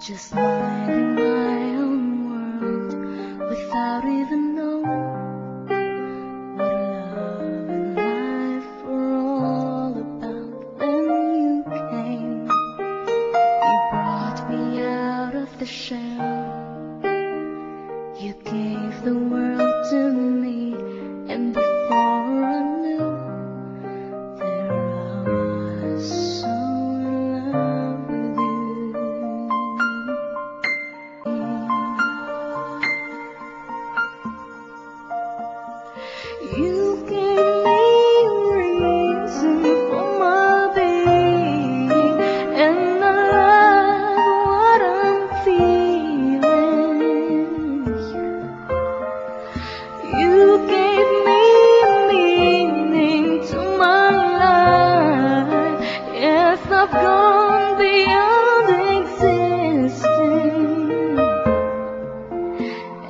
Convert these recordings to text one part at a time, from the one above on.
just minding my own world without even knowing what love and life were all about. Then you came, you brought me out of the shell, you gave the world to me, and before I knew there I was so in love with you. You gave me a reason for my being, and I love what I'm feeling. You gave me a meaning to my life. Yes, I've gone beyond existing,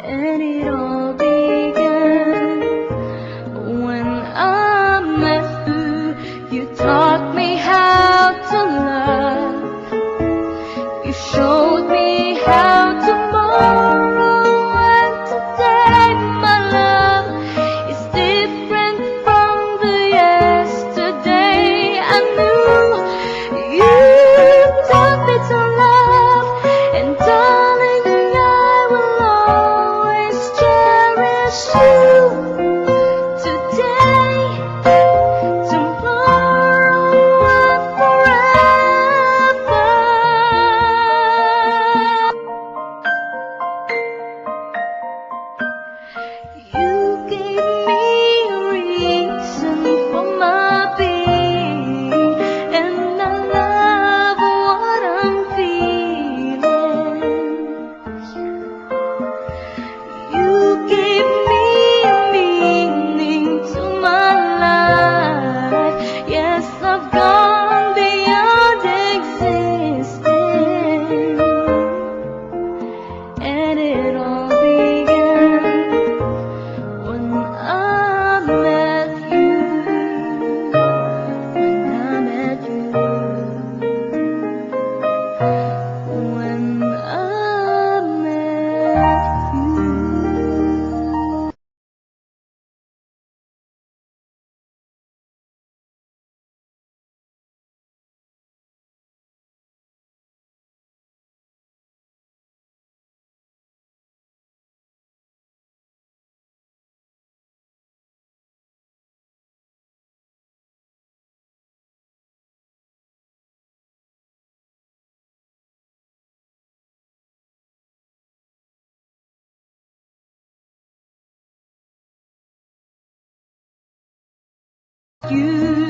and it all began when I met you. You taught me how to love. You showed me how tomorrow and today, my love, is different from the yesterday. I knew you taught me to love, and darling, I will always cherish you. Today, tomorrow, and forever. You gave me a reason for my being, and I love what I'm feeling. You gave me a meaning to my life. Yes, I've gone beyond existing, and it all began when I met you. When I met you. When I met you. You